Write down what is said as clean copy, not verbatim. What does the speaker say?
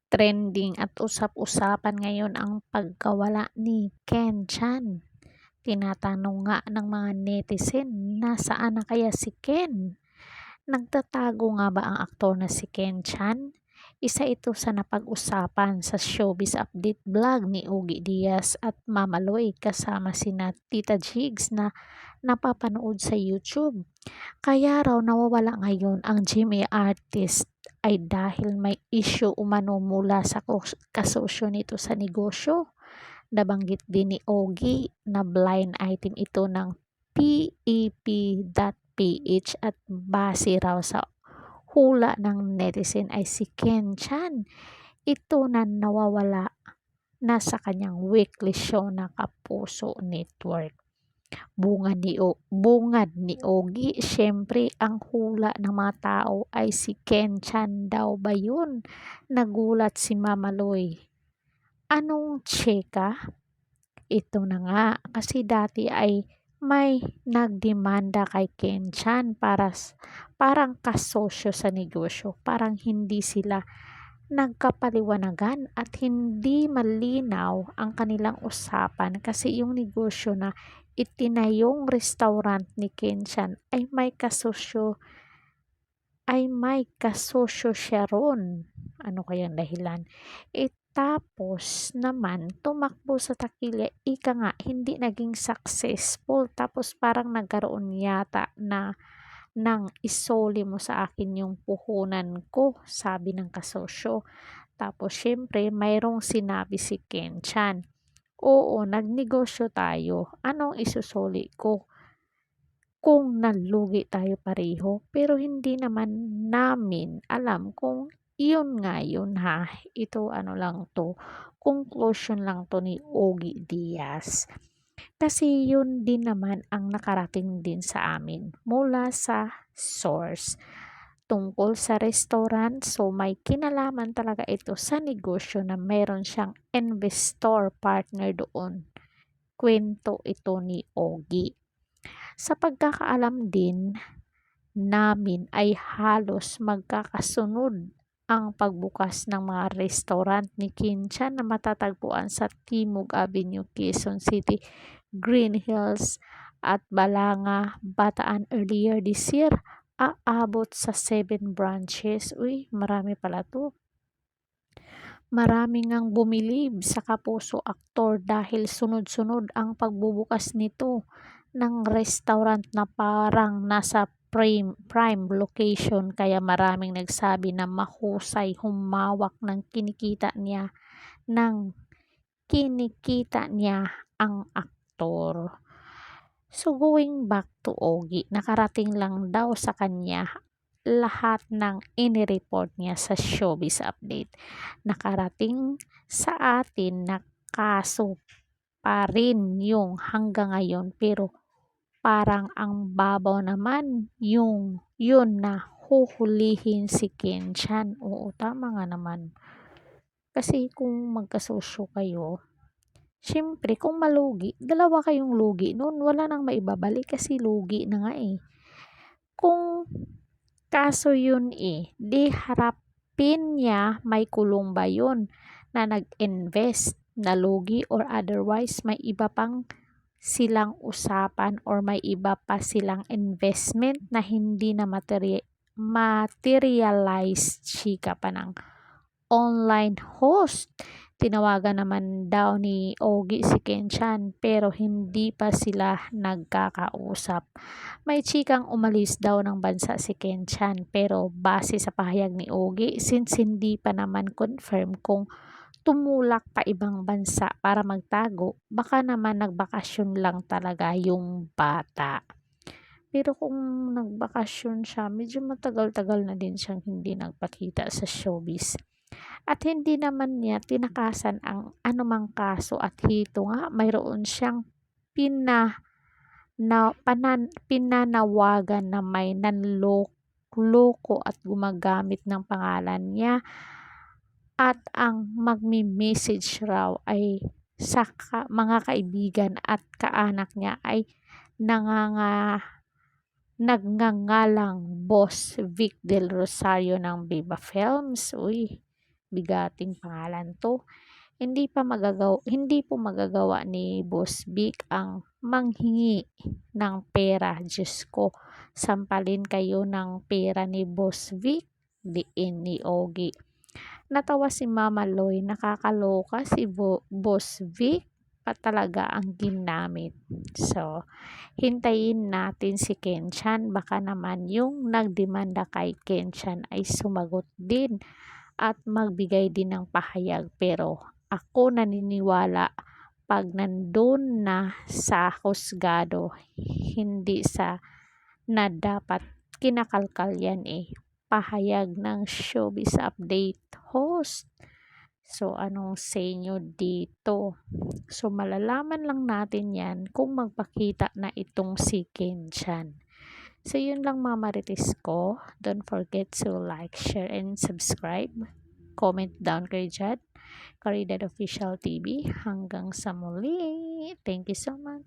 Trending at usap-usapan ngayon ang pagkawala ni Ken Chan. Tinatanong nga ng mga netizen, nasaan na kaya si Ken? Nagtatago nga ba ang aktor na si Ken Chan? Isa ito sa napag-usapan sa Showbiz Update vlog ni Ogie Diaz at Mama Loy kasama sina Tita Jigs na napapanood sa YouTube. Kaya raw nawawala ngayon ang GMA artist ay dahil may issue umano mula sa kasosyo nito sa negosyo. Nabanggit din ni Ogie na blind item ito ng PEP.ph at base raw sa hula ng netizen ay si Ken Chan. Ito na nawawala na sa kanyang weekly show na Kapuso Network. Bungad ni Ogie, siyempre ang hula ng mga tao ay si Ken Chan daw ba yun? Nagulat si Mama Loy. Anong tseka? Ito na nga, kasi dati ay may nagdemanda kay Ken Chan parang kasosyo sa negosyo. Parang hindi sila nagkapaliwanagan at hindi malinaw ang kanilang usapan kasi yung negosyo na itinayong restaurant ni Ken Chan ay may kasosyo siya ron. Ano kayang dahilan? Tapos naman tumakbo sa takilya, ika nga hindi naging successful tapos parang nagkaroon yata na ng isoli mo sa akin yung puhunan ko, sabi ng kasosyo. Tapos syempre mayroong sinabi si Ken Chan, oo, nagnegosyo tayo. Anong isusoli ko? Kung nalugi tayo pareho, pero hindi naman namin alam kung iyon nga yun ha. Ito ano lang to, conclusion lang to ni Ogie Diaz. Kasi yun din naman ang nakarating din sa amin mula sa source tungkol sa restaurant. So may kinalaman talaga ito sa negosyo na meron siyang investor partner doon. Kwento ito ni Ogie. Sa pagkakaalam din namin ay halos magkakasunod ang pagbukas ng mga restaurant ni Ken Chan na matatagpuan sa Timog Avenue, Quezon City, Green Hills at Balanga, Bataan earlier this year. Aabot sa 7 branches. Uy, marami pala to. Marami ngang bumilib sa Kapuso aktor dahil sunod-sunod ang pagbubukas nito ng restaurant na parang nasa prime location, kaya maraming nagsabi na mahusay humawak ng kinikita niya ang aktor. So going back to Ogie, nakarating lang daw sa kanya lahat ng inireport niya sa Showbiz Update. Nakarating sa atin na kaso pa rin yung hanggang ngayon, pero parang ang babaw naman yung yun na huhulihin si Ken Chan. Oo, tama nga naman. Kasi kung magkasosyo kayo, siyempre kung malugi, dalawa kayong lugi nun, wala nang maibabalik kasi lugi na nga eh. Kung kaso yun di harapin niya, may kulong ba yun na nag-invest, nalugi, or otherwise may iba pang silang usapan or may iba pa silang investment na hindi na materialize, chika pa ng online host. Tinawagan naman daw ni Ogie si Ken Chan pero hindi pa sila nagkakausap. May chikang umalis daw ng bansa si Ken Chan pero base sa pahayag ni Ogie, since hindi pa naman confirm kung tumulak pa ibang bansa para magtago, baka naman nagbakasyon lang talaga yung bata. Pero kung nagbakasyon siya, medyo matagal-tagal na din siyang hindi nagpakita sa showbiz. At hindi naman niya tinakasan ang anumang kaso at hito nga mayroon siyang pinanawagan na may nanloko at gumagamit ng pangalan niya at ang magmi-message raw ay sa mga kaibigan at kaanak niya ay nagngangalang Boss Vic Del Rosario ng Viva Films. Uy, bigating pangalan 'to. Hindi po magagawa ni Boss Vic ang manghingi ng pera. Diyos ko, sampalin kayo ng pera ni Boss Vic, diin ni Ogie. Natawa si Mama Loy, nakakaloka si Boss Vic pa talaga ang ginamit. So, hintayin natin si Kenchan, baka naman yung nagdemanda kay Kenchan ay sumagot din at magbigay din ng pahayag. Pero ako naniniwala, pag nandun na sa husgado, hindi sa na dapat kinakalkal yan pahayag ng showbiz update host. So, anong say nyo dito? So, malalaman lang natin yan kung magpakita na itong si Kenchan. So, yun lang mga marites ko. Don't forget to like, share, and subscribe. Comment down kayo dyan. Caridad Official TV. Hanggang sa muli. Thank you so much.